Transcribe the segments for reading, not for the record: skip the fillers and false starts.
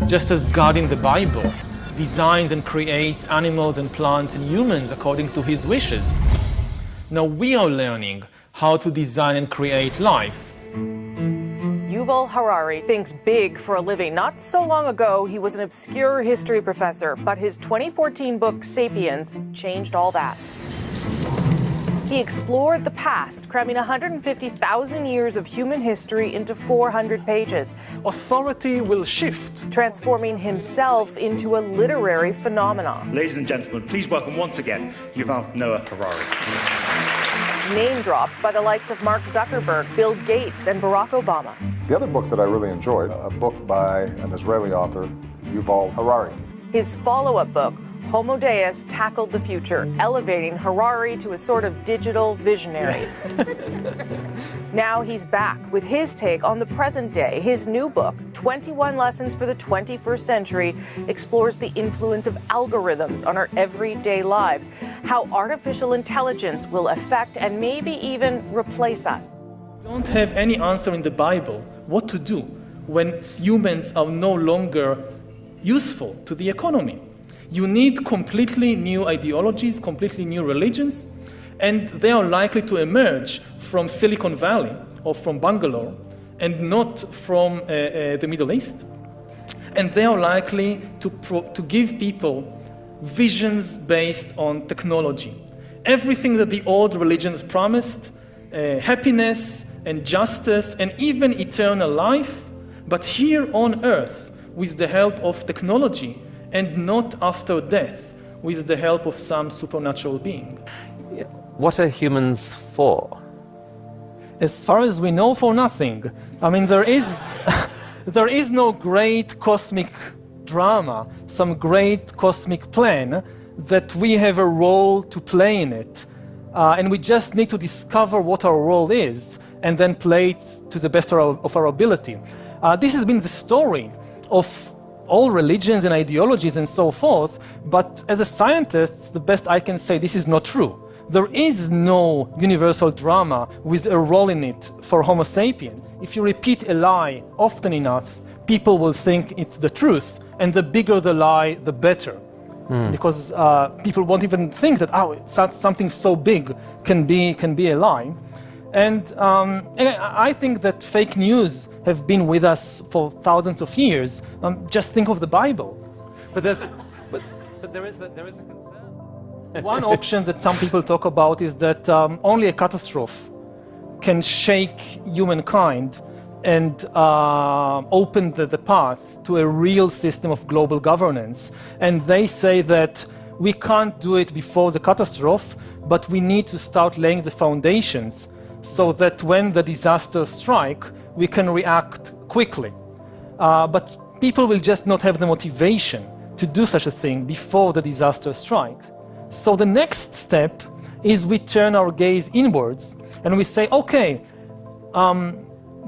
Just as God in the Bible designs and creates animals and plants and humans according to his wishes, now we are learning how to design and create life. Yuval Harari thinks big for a living. Not so long ago, he was an obscure history professor, but his 2014 book, Sapiens, changed all that. He explored the past, cramming 150,000 years of human history into 400 pages. Authority will shift. Transforming himself into a literary phenomenon. Ladies and gentlemen, please welcome once again Yuval Noah Harari. Name dropped by the likes of Mark Zuckerberg, Bill Gates, and Barack Obama. The other book that I really enjoyed, a book by an Israeli author, Yuval Harari. His follow-up book, Homo Deus, tackled the future, elevating Harari to a sort of digital visionary. Now he's back with his take on the present day. His new book, 21 Lessons for the 21st Century, explores the influence of algorithms on our everyday lives, how artificial intelligence will affect and maybe even replace us. Don't have any answer in the Bible what to do when humans are no longer useful to the economy. You need completely new ideologies, completely new religions, and they are likely to emerge from Silicon Valley or from Bangalore and not from the Middle East. And they are likely to give people visions based on technology. Everything that the old religions promised, happiness and justice and even eternal life, but here on earth with the help of technology, and not after death, with the help of some supernatural being. What are humans for? As far as we know, for nothing. I mean, there is no great cosmic drama, some great cosmic plan that we have a role to play in it. And we just need to discover what our role is and then play it to the best of our ability. This has been the story of all religions and ideologies and so forth, but as a scientist, the best I can say, this is not true. There is no universal drama with a role in it for Homo sapiens. If you repeat a lie often enough, people will think it's the truth, and the bigger the lie, the better. Because people won't even think that, something so big can be a lie. And I think that fake news have been with us for thousands of years. Just think of the Bible. But there is a concern. One option that some people talk about is that only a catastrophe can shake humankind and open the path to a real system of global governance. And they say that we can't do it before the catastrophe, but we need to start laying the foundations so that when the disasters strike, we can react quickly. But people will just not have the motivation to do such a thing before the disaster strikes. So the next step is we turn our gaze inwards and we say, okay,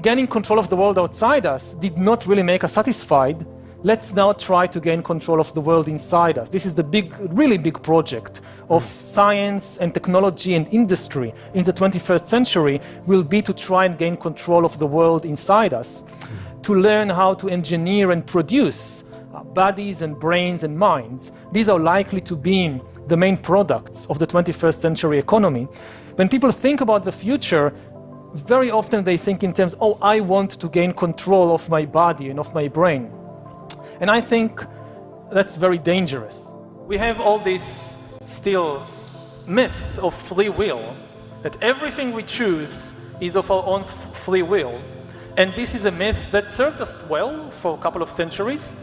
gaining control of the world outside us did not really make us satisfied. Let's now try to gain control of the world inside us. This is the really big project of science and technology and industry in the 21st century will be to try and gain control of the world inside us, to learn how to engineer and produce bodies and brains and minds. These are likely to be the main products of the 21st century economy. When people think about the future, very often they think in terms, I want to gain control of my body and of my brain. And I think that's very dangerous. We have all this still myth of free will, that everything we choose is of our own free will. And this is a myth that served us well for a couple of centuries,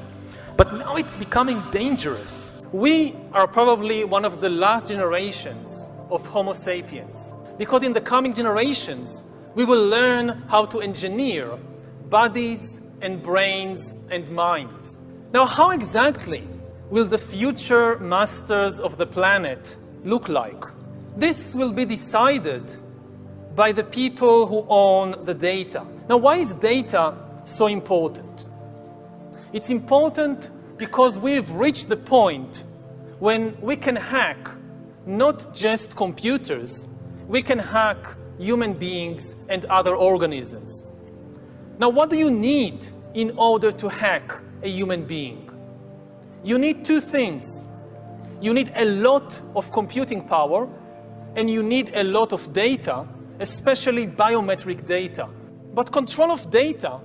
but now it's becoming dangerous. We are probably one of the last generations of Homo sapiens, because in the coming generations, we will learn how to engineer bodies and brains and minds. Now, how exactly will the future masters of the planet look like? This will be decided by the people who own the data. Now, why is data so important? It's important because we've reached the point when we can hack not just computers, we can hack human beings and other organisms. Now, what do you need in order to hack a human being, you need two things. You need a lot of computing power, and you need a lot of data, especially biometric data. But control of data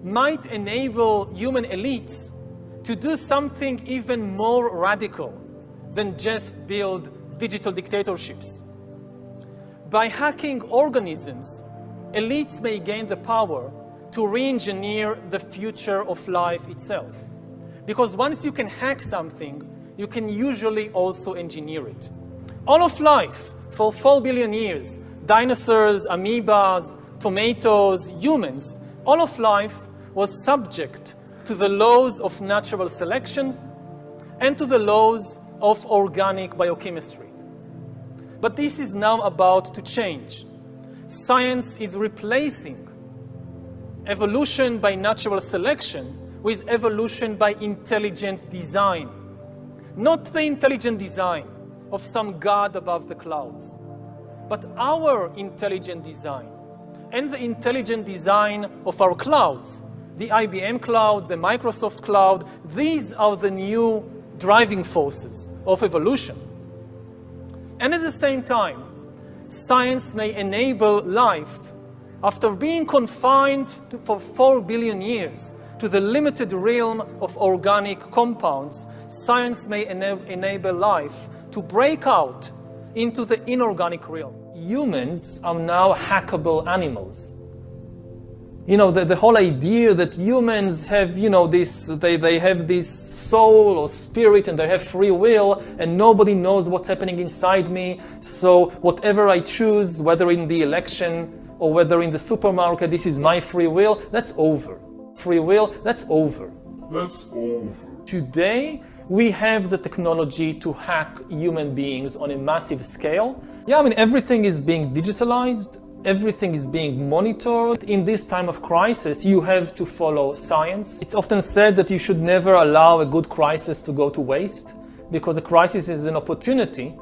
might enable human elites to do something even more radical than just build digital dictatorships. By hacking organisms, elites may gain the power to re-engineer the future of life itself. Because once you can hack something, you can usually also engineer it. All of life, for 4 billion years, dinosaurs, amoebas, tomatoes, humans, all of life was subject to the laws of natural selection and to the laws of organic biochemistry. But this is now about to change. Science is replacing evolution by natural selection with evolution by intelligent design. Not the intelligent design of some god above the clouds, but our intelligent design and the intelligent design of our clouds, the IBM cloud, the Microsoft cloud. These are the new driving forces of evolution. And at the same time, science may enable life, after being confined for 4 billion years to the limited realm of organic compounds, science may enable life to break out into the inorganic realm. Humans are now hackable animals. You know, the whole idea that humans have, you know, they have this soul or spirit and they have free will and nobody knows what's happening inside me. So whatever I choose, whether in the election or whether in the supermarket, this is my free will, that's over. Free will, that's over. That's over. Today, we have the technology to hack human beings on a massive scale. Yeah, I mean, everything is being digitalized. Everything is being monitored. In this time of crisis, you have to follow science. It's often said that you should never allow a good crisis to go to waste, because a crisis is an opportunity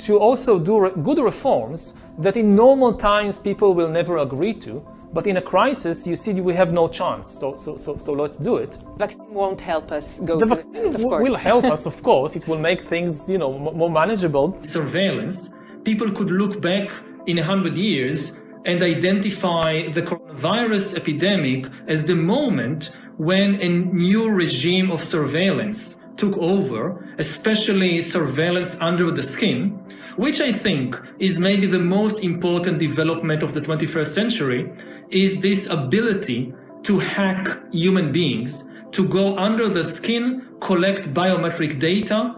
to also do good reforms that in normal times people will never agree to. But in a crisis, you see, we have no chance. So let's do it. Vaccine won't help us go The to the vaccine test, of course. will help us, of course. It will make things, you know, more manageable. Surveillance, people could look back in 100 years and identify the coronavirus epidemic as the moment when a new regime of surveillance took over, especially surveillance under the skin, which I think is maybe the most important development of the 21st century, is this ability to hack human beings, to go under the skin, collect biometric data,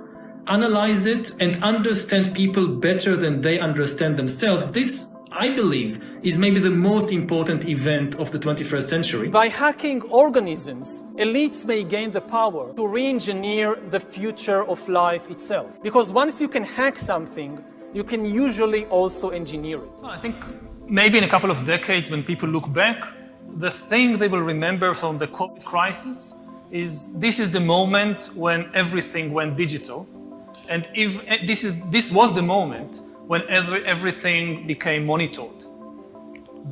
analyze it, and understand people better than they understand themselves. This, I believe, is maybe the most important event of the 21st century. By hacking organisms, elites may gain the power to re-engineer the future of life itself. Because once you can hack something, you can usually also engineer it. I think maybe in a couple of decades, when people look back, the thing they will remember from the COVID crisis is this is the moment when everything went digital. And if this was the moment when everything became monitored,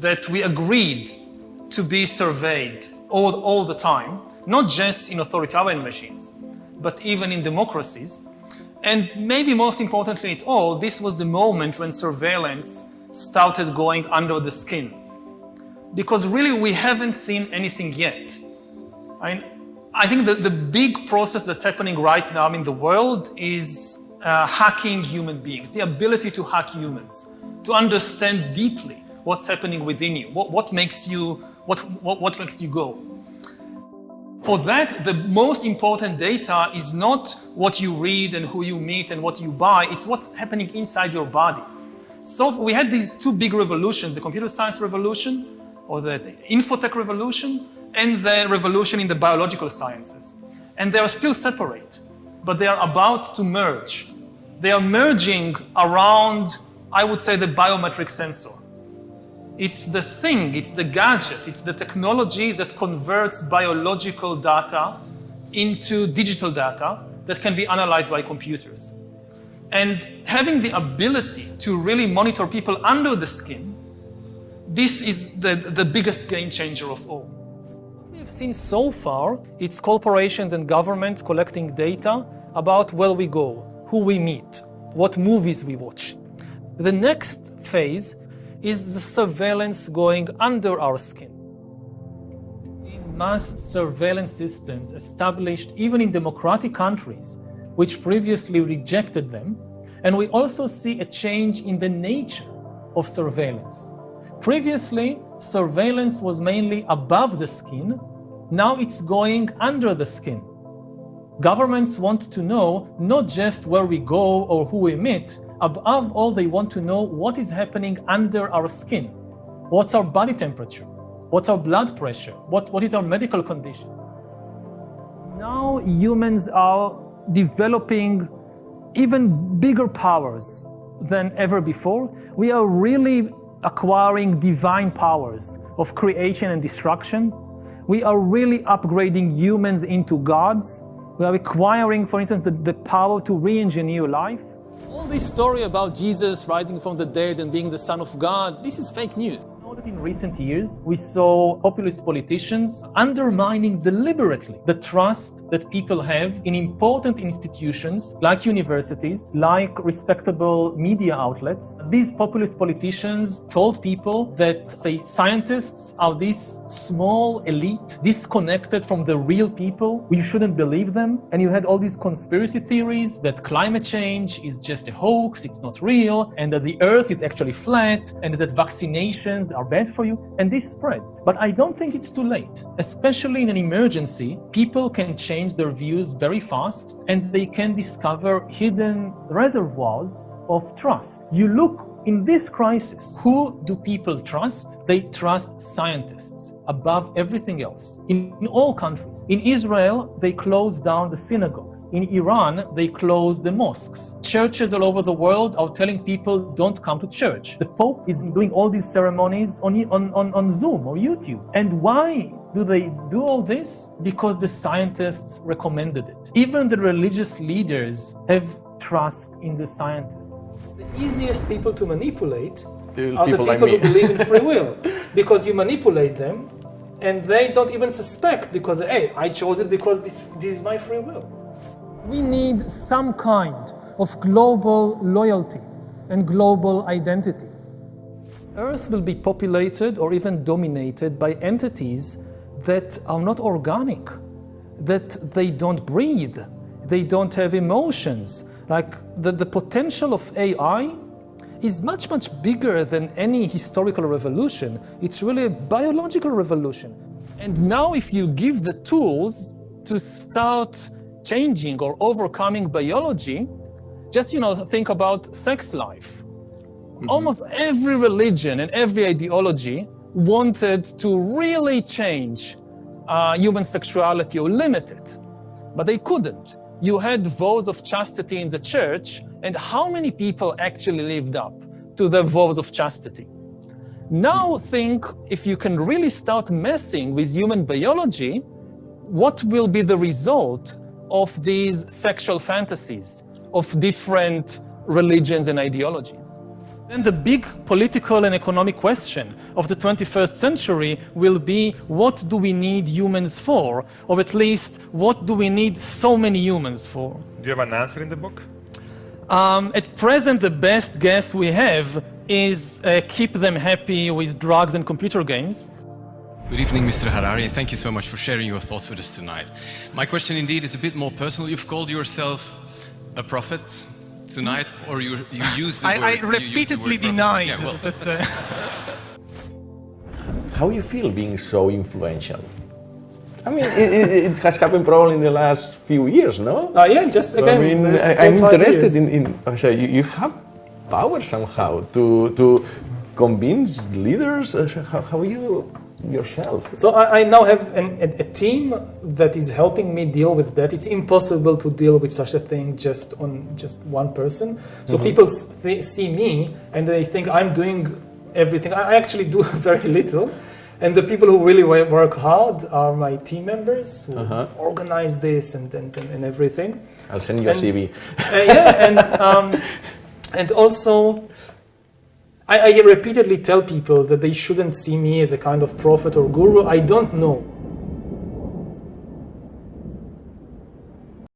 that we agreed to be surveyed all the time, not just in authoritarian regimes, but even in democracies. And maybe most importantly at all, this was the moment when surveillance started going under the skin. Because really we haven't seen anything yet. I think the big process that's happening right now in the world is hacking human beings, the ability to hack humans, to understand deeply what's happening within you, what makes you go. For that, the most important data is not what you read and who you meet and what you buy, it's what's happening inside your body. So we had these two big revolutions, the computer science revolution, or the infotech revolution, and the revolution in the biological sciences. And they are still separate, but they are about to merge. They are merging around, I would say, the biometric sensor. It's the thing, it's the gadget, it's the technology that converts biological data into digital data that can be analyzed by computers. And having the ability to really monitor people under the skin, this is the biggest game changer of all. we've seen so far, it's corporations and governments collecting data about where we go, who we meet, what movies we watch. The next phase is the surveillance going under our skin. Mass surveillance systems established even in democratic countries, which previously rejected them. And we also see a change in the nature of surveillance. Previously, surveillance was mainly above the skin. Now it's going under the skin. Governments want to know not just where we go or who we meet. Above all, they want to know what is happening under our skin. What's our body temperature? What's our blood pressure? What is our medical condition? Now humans are developing even bigger powers than ever before. We are really acquiring divine powers of creation and destruction. We are really upgrading humans into gods. We are acquiring, for instance, the power to re-engineer life. All this story about Jesus rising from the dead and being the Son of God, this is fake news. That in recent years, we saw populist politicians undermining deliberately the trust that people have in important institutions like universities, like respectable media outlets. These populist politicians told people that, say, scientists are this small elite disconnected from the real people. We shouldn't believe them. And you had all these conspiracy theories that climate change is just a hoax, it's not real, and that the earth is actually flat, and that vaccinations are bad for you, and this spread. But I don't think it's too late. Especially in an emergency, people can change their views very fast, and they can discover hidden reservoirs of trust. You look in this crisis, who do people trust? They trust scientists above everything else. In all countries. In Israel, they closed down the synagogues. In Iran, they closed the mosques. Churches all over the world are telling people don't come to church. The Pope is doing all these ceremonies on Zoom or YouTube. And why do they do all this? Because the scientists recommended it. Even the religious leaders have trust in the scientists. The easiest people to manipulate are the people who believe in free will, because you manipulate them and they don't even suspect, because, hey, I chose it because this is my free will. We need some kind of global loyalty and global identity. Earth will be populated or even dominated by entities that are not organic, that they don't breathe, they don't have emotions. Like the potential of AI is much, much bigger than any historical revolution. It's really a biological revolution. And now if you give the tools to start changing or overcoming biology, just, think about sex life. Mm-hmm. Almost every religion and every ideology wanted to really change human sexuality or limit it, but they couldn't. You had vows of chastity in the church, and how many people actually lived up to the vows of chastity? Now think, if you can really start messing with human biology, what will be the result of these sexual fantasies of different religions and ideologies? Then the big political and economic question of the 21st century will be, what do we need humans for? Or at least, what do we need so many humans for? Do you have an answer in the book? At present, the best guess we have is keep them happy with drugs and computer games. Good evening, Mr. Harari. Thank you so much for sharing your thoughts with us tonight. My question indeed is a bit more personal. You've called yourself a prophet tonight, or you use the word. I repeatedly denied that. How you feel being so influential? I mean, it has happened probably in the last few years, no? Yeah, just again. I mean, I'm interested in you have power somehow to convince leaders. How you yourself? So I now have a team that is helping me deal with that. It's impossible to deal with such a thing just one person. So people see me and they think I'm doing everything. I actually do very little. And the people who really work hard are my team members who organize this and everything. I'll send you a CV. And also, I repeatedly tell people that they shouldn't see me as a kind of prophet or guru. I don't know